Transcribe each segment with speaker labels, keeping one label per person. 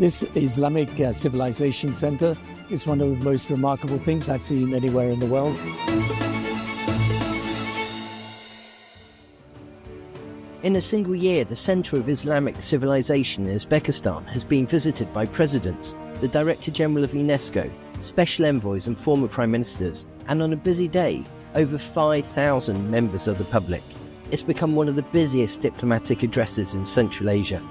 Speaker 1: This Islamic Civilization Center is one of the most remarkable things I've seen anywhere in the world.
Speaker 2: In a single year, the Center of Islamic Civilization in Uzbekistan has been visited by presidents, the Director General of UNESCO, special envoys and former prime ministers, and on a busy day, over 5,000 members of the public. It's become one of the busiest diplomatic addresses in Central Asia.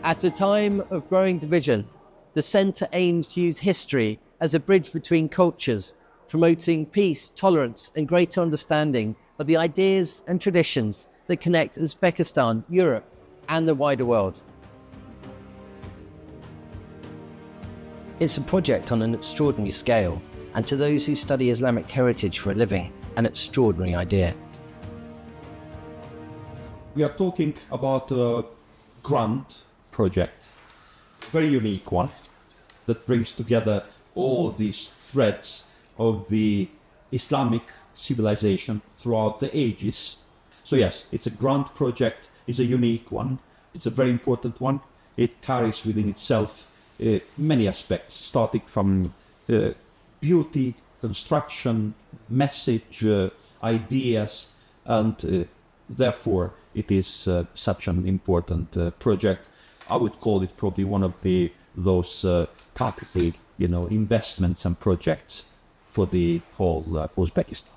Speaker 2: At a time of growing division, the Centre aims to use history as a bridge between cultures, promoting peace, tolerance, and greater understanding of the ideas and traditions that connect Uzbekistan, Europe, and the wider world. It's a project on an extraordinary scale, and to those who study Islamic heritage for a living, an extraordinary idea.
Speaker 3: We are talking about a grant project, very unique one, that brings together all these threads of the Islamic civilization throughout the ages. So yes, it's a grant project, it's a unique one, it's a very important one. It carries within itself many aspects, starting from beauty, construction, message, ideas, and therefore it is such an important project. I would call it probably one of those capital, investments and projects for the whole Uzbekistan.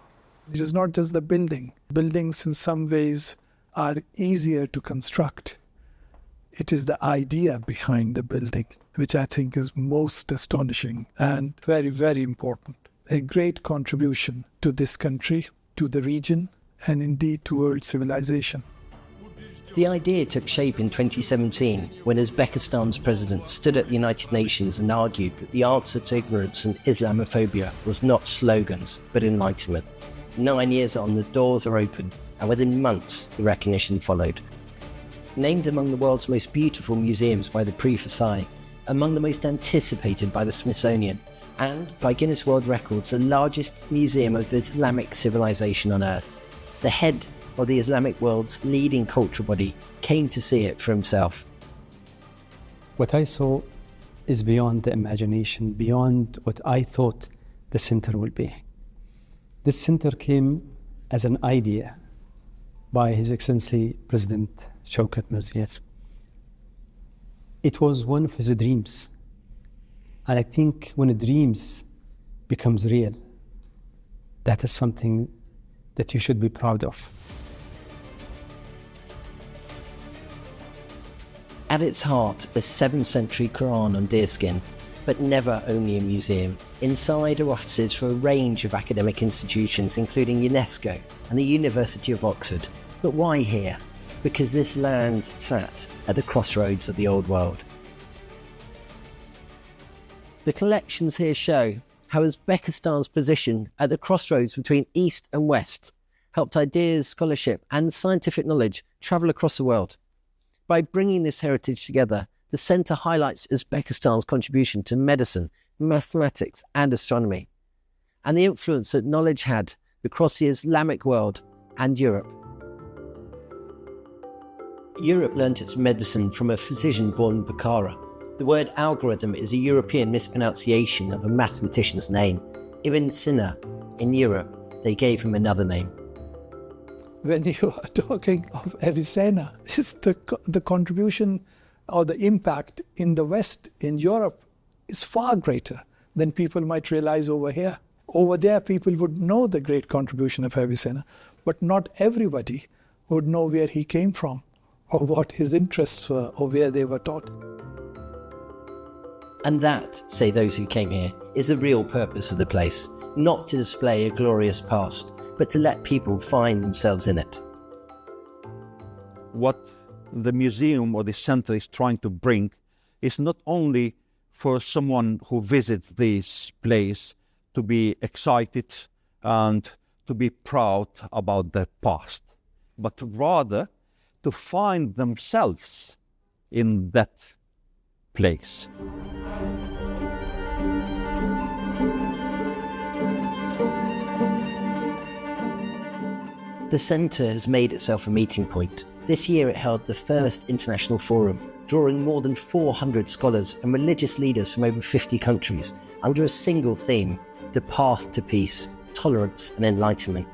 Speaker 4: It is not just the building. Buildings in some ways are easier to construct. It is the idea behind the building, which I think is most astonishing and very, very important. A great contribution to this country, to the region, and indeed to world civilization.
Speaker 2: The idea took shape in 2017 when Uzbekistan's president stood at the United Nations and argued that the answer to ignorance and Islamophobia was not slogans, but enlightenment. 9 years on, the doors are open, and within months, the recognition followed. Named among the world's most beautiful museums by the Prix Versailles, among the most anticipated by the Smithsonian, and by Guinness World Records, the largest museum of Islamic civilization on Earth. The head of the Islamic world's leading cultural body came to see it for himself.
Speaker 5: What I saw is beyond the imagination, beyond what I thought the center will be. This center came as an idea by His Excellency President Shaukat Mirziyoyev. It was one of his dreams. And I think when a dream becomes real, that is something that you should be proud of.
Speaker 2: At its heart, a 7th century Quran on deerskin, but never only a museum. Inside are offices for a range of academic institutions, including UNESCO and the University of Oxford. But why here? Because this land sat at the crossroads of the old world. The collections here show how Uzbekistan's position at the crossroads between East and West helped ideas, scholarship, and scientific knowledge travel across the world. By bringing this heritage together, the centre highlights Uzbekistan's contribution to medicine, mathematics, and astronomy, and the influence that knowledge had across the Islamic world and Europe. Europe learnt its medicine from a physician born in Bukhara. The word algorithm is a European mispronunciation of a mathematician's name. Ibn Sina, in Europe, they gave him another name.
Speaker 4: When you are talking of Avicenna, the contribution or the impact in the West, in Europe, is far greater than people might realize over here. Over there, people would know the great contribution of Avicenna, but not everybody would know where he came from, or what his interests were, or where they were taught.
Speaker 2: And that, say those who came here, is the real purpose of the place, not to display a glorious past, but to let people find themselves in it.
Speaker 3: What the museum or the center is trying to bring is not only for someone who visits this place to be excited and to be proud about their past, but rather to find themselves in that place.
Speaker 2: The centre has made itself a meeting point. This year it held the first international forum, drawing more than 400 scholars and religious leaders from over 50 countries under a single theme: the path to peace, tolerance and enlightenment.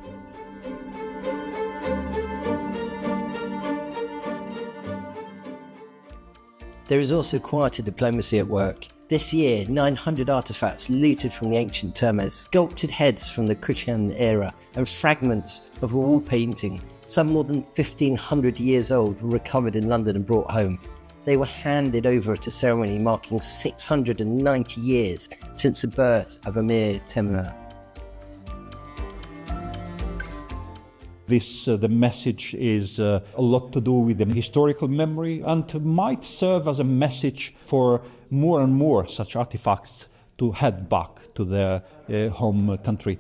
Speaker 2: There is also quieter diplomacy at work. This year, 900 artefacts looted from the ancient Termes, sculpted heads from the Christian era, and fragments of a wall painting, some more than 1,500 years old, were recovered in London and brought home. They were handed over at a ceremony marking 690 years since the birth of Emir Temur.
Speaker 3: The message is a lot to do with the historical memory and might serve as a message for more and more such artifacts to head back to their home country.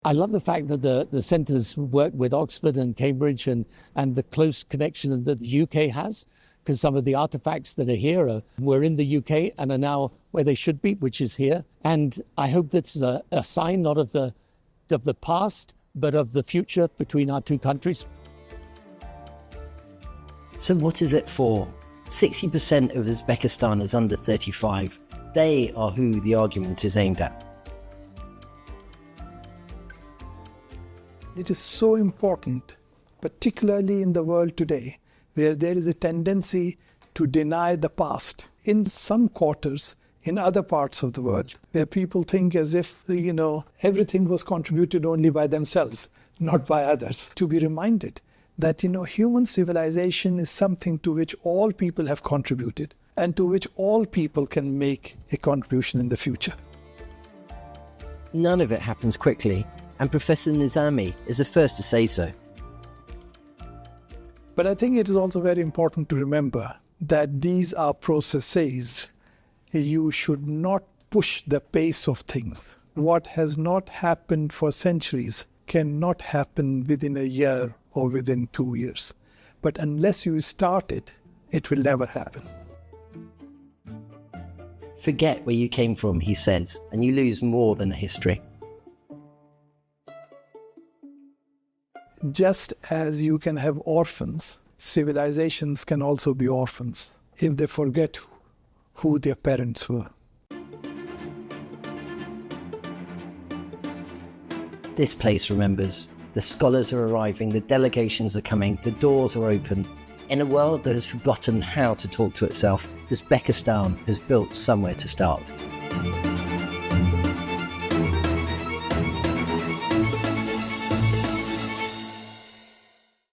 Speaker 1: I love the fact that the centres work with Oxford and Cambridge and the close connection that the UK has, because some of the artefacts that are here were in the UK and are now where they should be, which is here. And I hope that's a sign not of the past, but of the future between our two countries.
Speaker 2: So what is it for? 60% of Uzbekistan is under 35. They are who the argument is aimed at.
Speaker 4: It is so important, particularly in the world today, where there is a tendency to deny the past. In some quarters, in other parts of the world, where people think as if, everything was contributed only by themselves, not by others. To be reminded that, human civilization is something to which all people have contributed and to which all people can make a contribution in the future.
Speaker 2: None of it happens quickly, and Professor Nizami is the first to say so.
Speaker 4: But I think it is also very important to remember that these are processes. You should not push the pace of things. What has not happened for centuries cannot happen within a year or within 2 years. But unless you start it, it will never happen.
Speaker 2: Forget where you came from, he says, and you lose more than a history.
Speaker 4: Just as you can have orphans, civilizations can also be orphans if they forget who their parents were.
Speaker 2: This place remembers. The scholars are arriving, the delegations are coming, the doors are open. In a world that has forgotten how to talk to itself, Uzbekistan has built somewhere to start.